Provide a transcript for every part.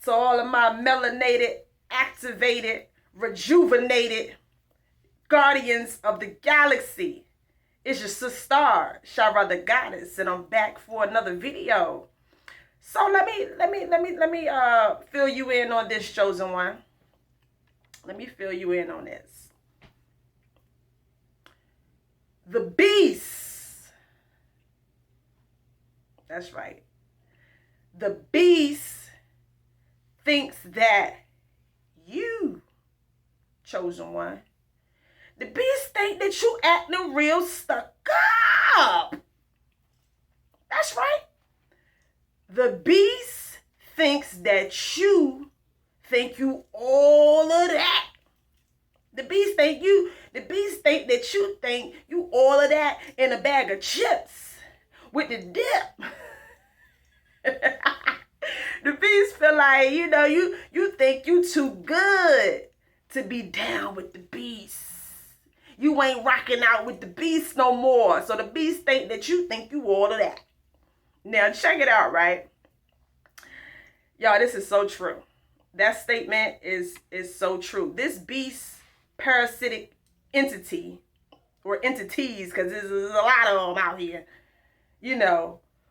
to all of my melanated, activated, rejuvenated guardians of the galaxy. It's your sister, Shara the Goddess, and I'm back for another video. So let me fill you in on this, chosen one. Let me fill you in on this. The beast. That's right. The beast thinks that you, chosen one, the beast think that you acting real stuck up. That's right. The beast thinks that you think you all of that. The beast think that you think you all of that in a bag of chips with the dip. The beast feel like, you think you too good to be down with the beast. You ain't rocking out with the beast no more. So the beast think that you think you all of that. Now check it out, right? Y'all, this is so true. That statement is so true. This beast parasitic entity, or entities, because there's a lot of them out here,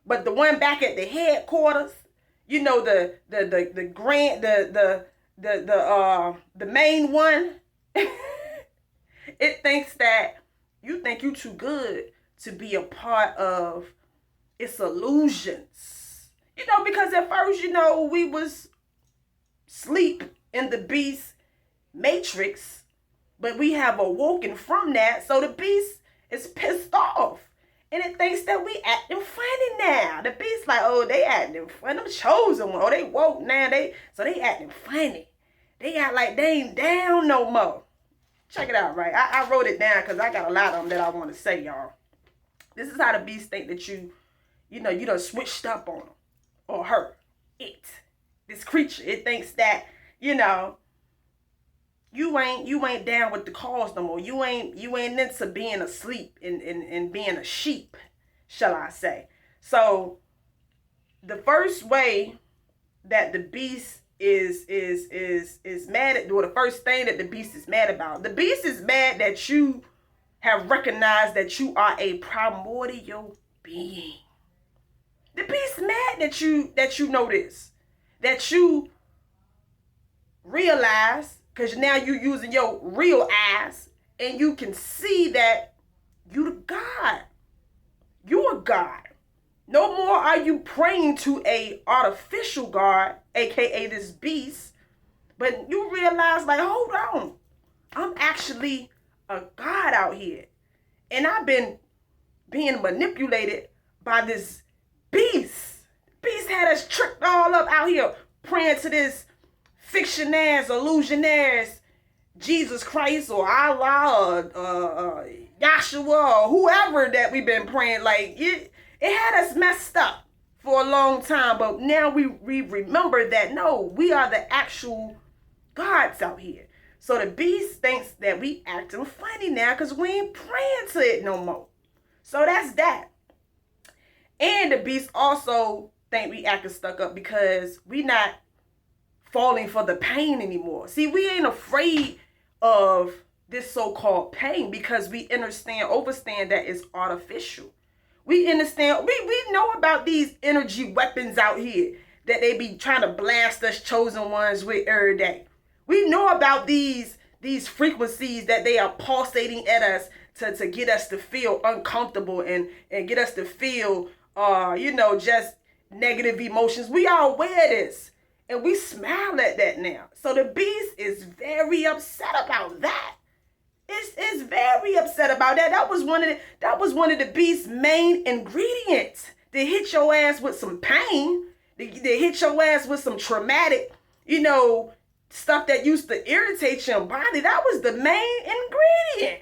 but the one back at the headquarters, the main one, it thinks that you think you too good to be a part of its illusions. Because at first, we was sleep in the beast matrix, but we have awoken from that. So the beast is pissed off. And it thinks that we acting funny now. The beast like, oh, they acting funny. Them chosen one. Oh, they woke now. So they acting funny. They act like they ain't down no more. Check it out, right? I wrote it down because I got a lot of them that I want to say, y'all. This is how the beast think that you done switched up on them. Or her. This creature. It thinks that, you ain't down with the cause no more. You ain't into being asleep and being a sheep, shall I say. So the first way that the beast is mad at, or the first thing that the beast is mad about, the beast is mad that you have recognized that you are a primordial being. The beast mad that you know this, that you realize, because now you're using your real eyes and you can see that you the God. You a God. No more are you praying to a artificial God, aka this beast, but you realize, like, hold on, I'm actually a God out here. And I've been being manipulated by this beast. Beast had us tricked all up out here praying to this fictionaires, illusionaires, Jesus Christ or Allah or Yahshua or whoever that we've been praying. Like, it had us messed up for a long time, but now we remember that no, we are the actual gods out here. So the beast thinks that we acting funny now because we ain't praying to it no more. So that's that. And the beast also think we acting stuck up because we not falling for the pain anymore. See, we ain't afraid of this so-called pain because we overstand that it's artificial. We understand, we know about these energy weapons out here that they be trying to blast us chosen ones with every day. We know about these frequencies that they are pulsating at us to get us to feel uncomfortable and get us to feel just negative emotions. We are aware of this. And we smile at that now. So the beast is very upset about that. It's very upset about that. That was one of the beast's main ingredients. To hit your ass with some pain, to hit your ass with some traumatic, stuff that used to irritate your body. That was the main ingredient.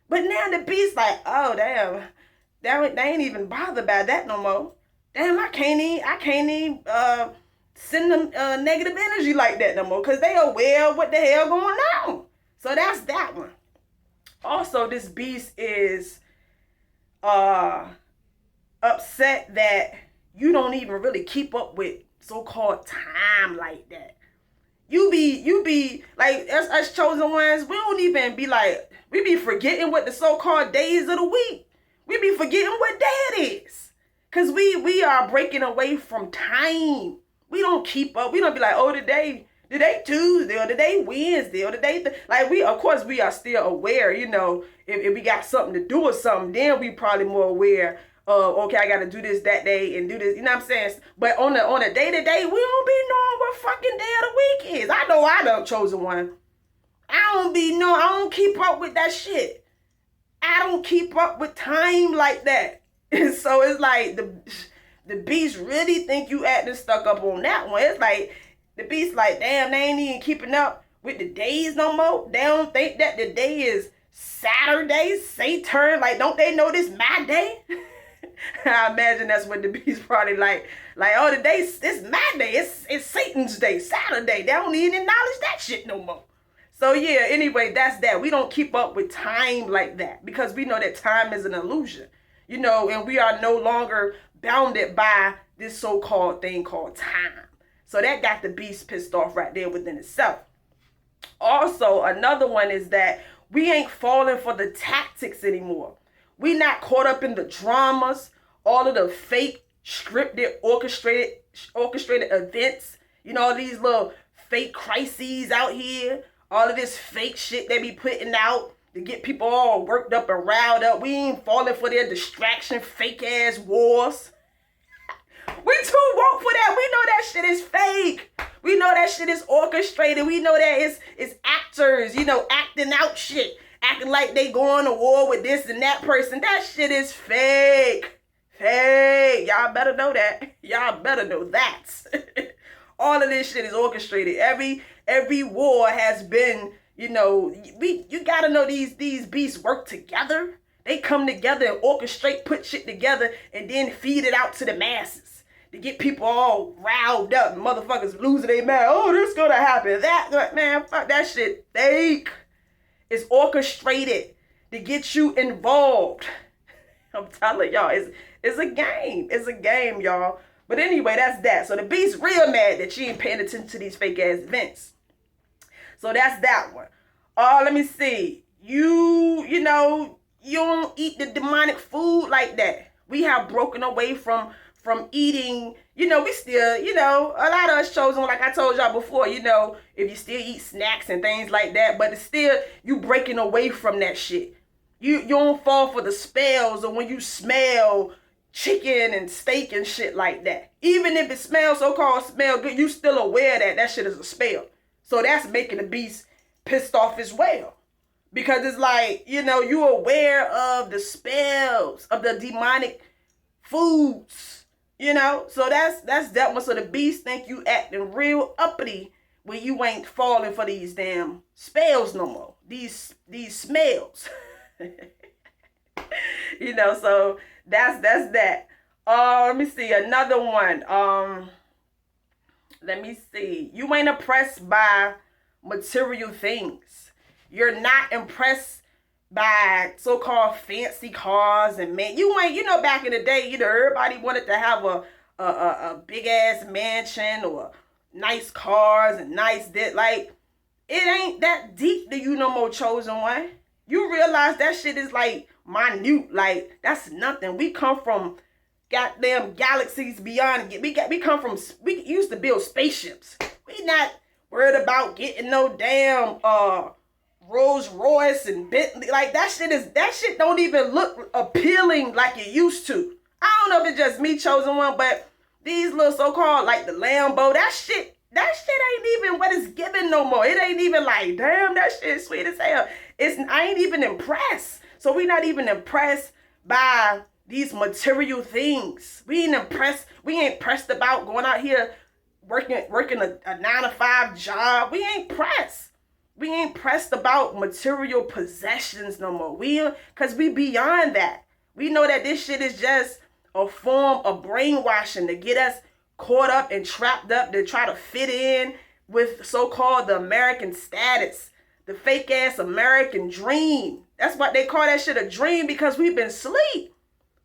But now the beast like, oh damn, they ain't even bothered by that no more. Damn, I can't even send them negative energy like that no more because they aware of what the hell going on. So that's that one. Also, this beast is upset that you don't even really keep up with so-called time like that. You be like us chosen ones, we don't even be like, we be forgetting what the so-called days of the week. We be forgetting what day it is. Cause we are breaking away from time. We don't keep up. We don't be like, oh, today Tuesday or today Wednesday or today like we of course we are still aware, if we got something to do or something, then we probably more aware of, okay, I gotta do this that day and do this, you know what I'm saying? But on a day-to-day, we don't be knowing what fucking day of the week is. I know I done chosen one. I don't keep up with that shit. I don't keep up with time like that. And so it's like the beast really think you acting stuck up on that one. It's like the beast like, damn, they ain't even keeping up with the days no more. They don't think that the day is Saturday, Saturn. Like, don't they know this my day? I imagine that's what the beast probably like, oh, it's my day. It's Satan's day, Saturday. They don't even acknowledge that shit no more. So yeah, anyway, that's that. We don't keep up with time like that because we know that time is an illusion, and we are no longer bounded by this so-called thing called time. So that got the beast pissed off right there within itself. Also, another one is that we ain't falling for the tactics anymore. We not caught up in the dramas, all of the fake, scripted, orchestrated events. These little fake crises out here. All of this fake shit they be putting out to get people all worked up and riled up. We ain't falling for their distraction, fake ass wars. We too woke for that. We know that shit is fake. We know that shit is orchestrated. We know that it's actors, acting out shit. Acting like they going to war with this and that person. That shit is fake. Fake. Y'all better know that. Y'all better know that. All of this shit is orchestrated. Every war has been, you gotta know these beasts work together. They come together and orchestrate, put shit together, and then feed it out to the masses. To get people all riled up, motherfuckers losing their mind. Oh, this gonna happen. Man, fuck that shit. Fake. It's orchestrated to get you involved. I'm telling y'all, it's a game. It's a game, y'all. But anyway, that's that. So the beast real mad that she ain't paying attention to these fake ass events. So that's that one. Let me see. You don't eat the demonic food like that. We have broken away from eating, we still, a lot of us chosen, like I told y'all before, if you still eat snacks and things like that, but it's still, you breaking away from that shit. You don't fall for the spells or when you smell chicken and steak and shit like that. Even if it smells so-called smell good, you still aware that shit is a spell. So that's making the beast pissed off as well. Because it's like, you're aware of the spells, of the demonic foods. So that's that one. So the beast think you acting real uppity when you ain't falling for these damn spells no more. These smells. So that's that. Let me see another one. Let me see. You ain't impressed by material things. You're not impressed by so-called fancy cars and man. You ain't, back in the day, everybody wanted to have a big ass mansion or nice cars and nice like it ain't that deep to you no more, chosen one. You realize that shit is like minute, like that's nothing. We come from goddamn galaxies beyond. We come from, we used to build spaceships. We not worried about getting no damn Rolls Royce and Bentley. Like that shit don't even look appealing like it used to. I don't know if it's just me, chosen one, but these little so-called like the Lambo, that shit ain't even what it's giving no more. It ain't even like, damn, that shit is sweet as hell. I ain't even impressed. So we not even impressed by these material things. We ain't impressed about going out here working a 9-to-5 job. We ain't pressed. We ain't pressed about material possessions no more. Cause we beyond that. We know that this shit is just a form of brainwashing to get us caught up and trapped up to try to fit in with so-called the American status, the fake ass American dream. That's what they call that shit, a dream, because we've been asleep.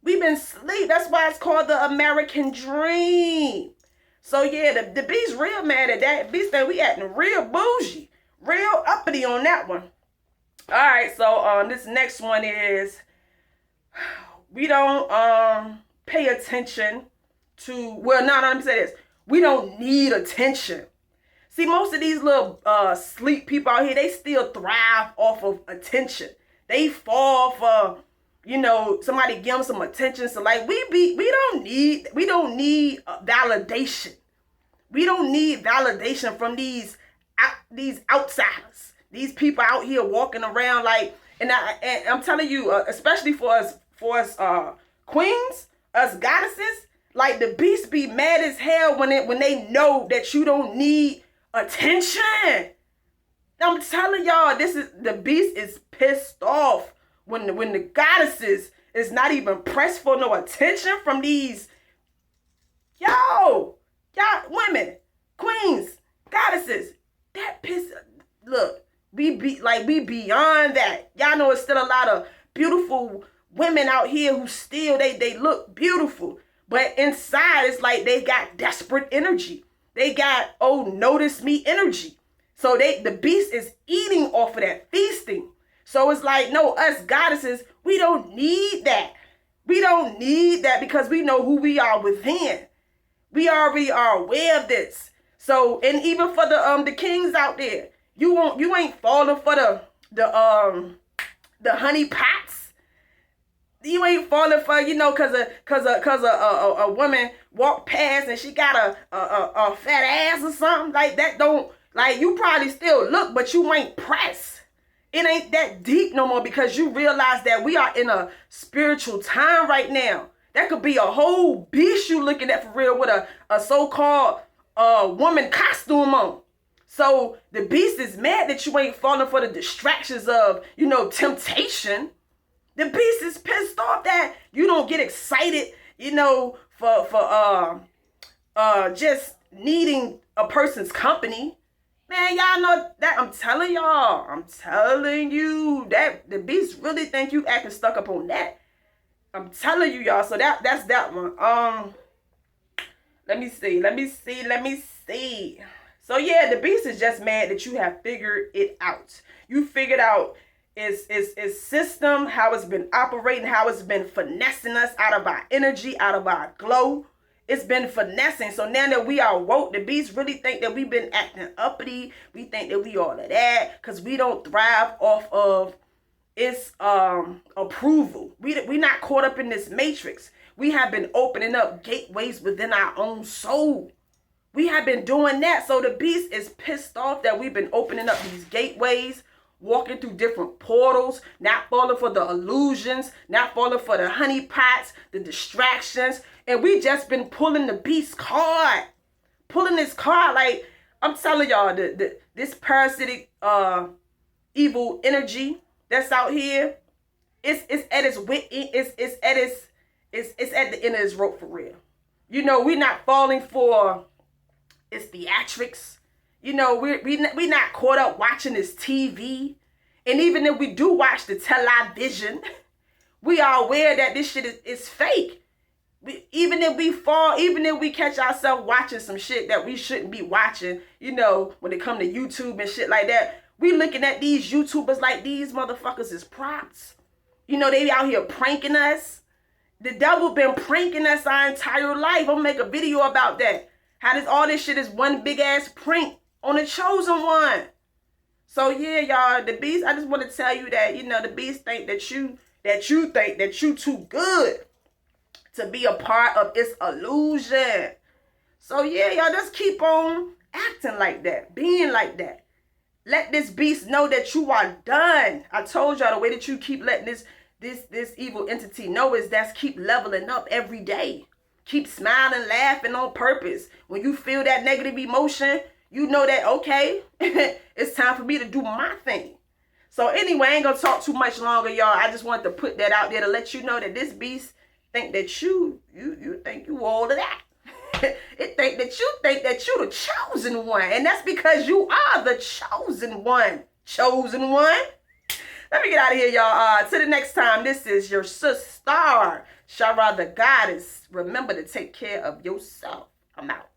We've been asleep. That's why it's called the American dream. So yeah, the beast real mad at that. Beast that we acting real bougie, real uppity on that one. All right, so this next one is we don't pay attention to. Well, no, let me say this. We don't need attention. See, most of these little sleep people out here, they still thrive off of attention. They fall for, somebody give them some attention. So like we don't need validation. We don't need validation from these outsiders. These people out here walking around like, and I'm telling you, especially for us queens, us goddesses, like the beast be mad as hell when they know that you don't need attention. I'm telling y'all, the beast is pissed off when the goddesses is not even pressed for no attention from these y'all women, queens, goddesses. That piss. Look, we beyond that. Y'all know it's still a lot of beautiful women out here who still they look beautiful, but inside it's like they got desperate energy. They got notice me energy. So the beast is eating off of that, feasting. So it's like, no, us goddesses, we don't need that. We don't need that because we know who we are within. We already are aware of this. So, and even for the kings out there, you ain't falling for the honey pots. You ain't falling for, cause a woman walked past and she got a fat ass or something like that. You probably still look, but you ain't pressed. It ain't that deep no more because you realize that we are in a spiritual time right now. That could be a whole beast you looking at for real with a so-called woman costume on. So the beast is mad that you ain't falling for the distractions of, temptation. The beast is pissed off that you don't get excited, for just needing a person's company. Man, y'all know that. I'm telling you that the beast really think you acting stuck up on that. I'm telling you, y'all. So that's that one. Let me see. So yeah, the beast is just mad that you have figured it out. You figured out its system, how it's been operating, how it's been finessing us out of our energy, out of our glow. It's been finessing. So now that we are woke, the beast really think that we've been acting uppity. We think that we all of that because we don't thrive off of its approval. We not caught up in this matrix. We have been opening up gateways within our own soul. We have been doing that. So the beast is pissed off that we've been opening up these gateways, walking through different portals, not falling for the illusions, not falling for the honeypots, the distractions. And we just been pulling the beast card. Pulling this card like, I'm telling y'all, this parasitic evil energy that's out here, it's at its wit, it's at the end of its rope for real. We're not falling for its theatrics. We not caught up watching this TV. And even if we do watch the television, we are aware that this shit is fake. Even if we fall, even if we catch ourselves watching some shit that we shouldn't be watching, when it come to YouTube and shit like that, we looking at these YouTubers like these motherfuckers is props. They out here pranking us. The devil been pranking us our entire life. I'm gonna make a video about that. How all this shit is one big ass prank on the chosen one. So yeah, y'all, the beast, I just want to tell you that, the beast think that you think that you too good to be a part of its illusion. So yeah, y'all just keep on acting like that, being like that. Let this beast know that you are done. I told y'all the way that you keep letting this evil entity know is that's keep leveling up every day. Keep smiling, laughing on purpose. When you feel that negative emotion, you know that, okay, it's time for me to do my thing. So anyway, I ain't gonna talk too much longer, y'all. I just wanted to put that out there to let you know that this beast think that you think you all of that. It think that you the chosen one. And that's because you are the chosen one. Chosen one. Let me get out of here, y'all. Till the next time, this is your sister, Shara the goddess, remember to take care of yourself. I'm out.